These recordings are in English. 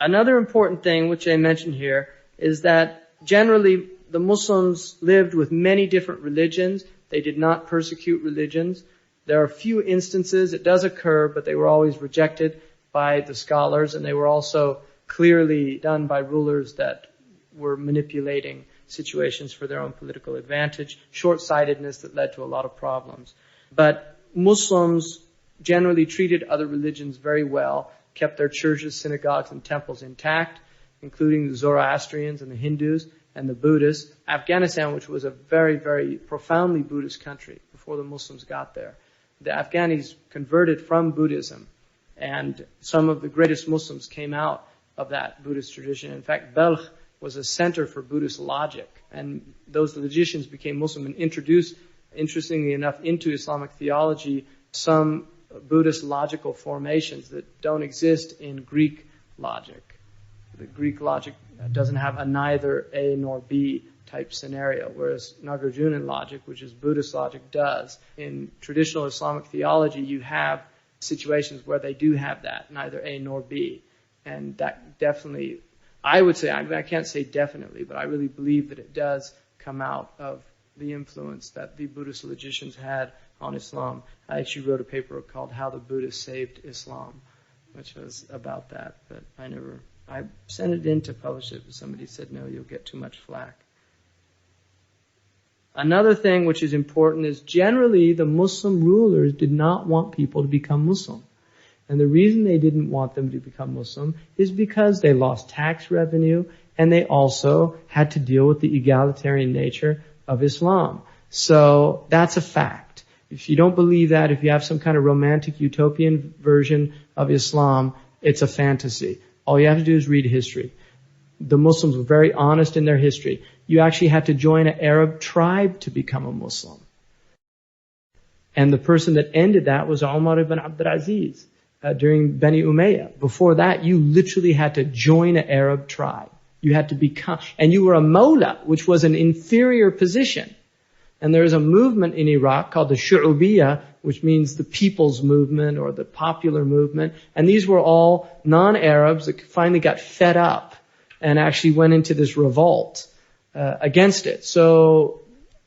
Another important thing which I mentioned here is that generally the Muslims lived with many different religions. They did not persecute religions. There are a few instances it does occur, but they were always rejected by the scholars, and they were also clearly done by rulers that were manipulating situations for their own political advantage, short-sightedness that led to a lot of problems. But Muslims generally treated other religions very well, kept their churches, synagogues, and temples intact, including the Zoroastrians and the Hindus and the Buddhists. Afghanistan, which was a very, very profoundly Buddhist country before the Muslims got there, the Afghanis converted from Buddhism, and some of the greatest Muslims came out of that Buddhist tradition. In fact, Balkh was a center for Buddhist logic, and those logicians became Muslim and introduced, interestingly enough, into Islamic theology some Buddhist logical formations that don't exist in Greek logic. The Greek logic doesn't have a neither A nor B type scenario, whereas Nagarjunan logic, which is Buddhist logic, does. In traditional Islamic theology, you have situations where they do have that, neither A nor B. And that definitely, I would say, I can't say definitely, but I really believe that it does come out of the influence that the Buddhist logicians had on Islam. I actually wrote a paper called How the Buddhists Saved Islam, which was about that, but I sent it in to publish it, but somebody said, no, you'll get too much flack. Another thing which is important is generally the Muslim rulers did not want people to become Muslim. And the reason they didn't want them to become Muslim is because they lost tax revenue and they also had to deal with the egalitarian nature of Islam. So that's a fact. If you don't believe that, if you have some kind of romantic utopian version of Islam, it's a fantasy. All you have to do is read history. The Muslims were very honest in their history. You actually had to join an Arab tribe to become a Muslim. And the person that ended that was Umar ibn Abdul Aziz during Bani Umayyah. Before that, you literally had to join an Arab tribe. You had to become, and you were a Mawla, which was an inferior position. And there is a movement in Iraq called the Shu'ubiyah, which means the people's movement or the popular movement. And these were all non-Arabs that finally got fed up and actually went into this revolt against it. So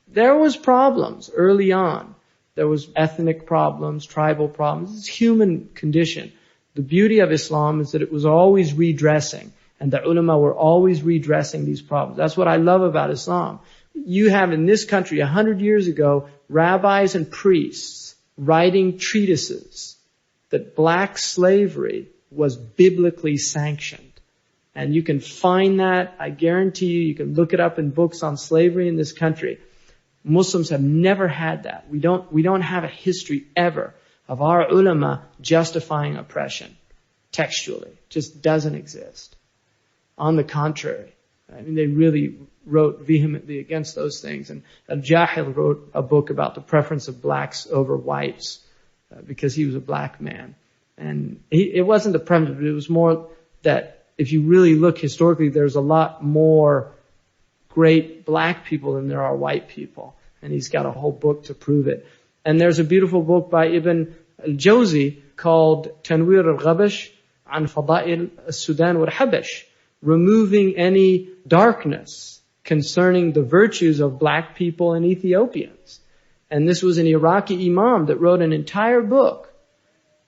there was problems early on. There was ethnic problems, tribal problems. It's human condition. The beauty of Islam is that it was always redressing. And the ulama were always redressing these problems. That's what I love about Islam. You have in this country 100 years ago, rabbis and priests writing treatises that black slavery was biblically sanctioned. And you can find that, I guarantee you can look it up in books on slavery in this country. Muslims have never had that. We don't have a history ever of our ulama justifying oppression textually. It just doesn't exist. On the contrary, I mean, they really wrote vehemently against those things. And Al-Jahil wrote a book about the preference of blacks over whites because he was a black man. And it wasn't the preference, but it was more that if you really look historically, there's a lot more great black people than there are white people. And he's got a whole book to prove it. And there's a beautiful book by Ibn al-Jawzi called Tanwir al-Ghabash an Fada'il al-Sudan wal-Habash, removing any darkness concerning the virtues of black people and Ethiopians. And this was an Iraqi imam that wrote an entire book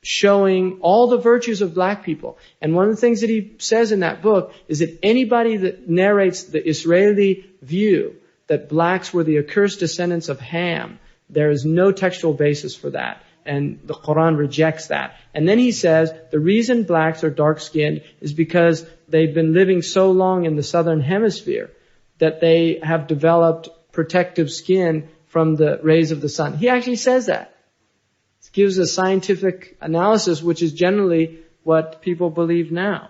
showing all the virtues of black people. And one of the things that he says in that book is that anybody that narrates the Israeli view that blacks were the accursed descendants of Ham, there is no textual basis for that. And the Quran rejects that. And then he says the reason blacks are dark-skinned is because they've been living so long in the southern hemisphere that they have developed protective skin from the rays of the sun. He actually says that. It gives a scientific analysis, which is generally what people believe now.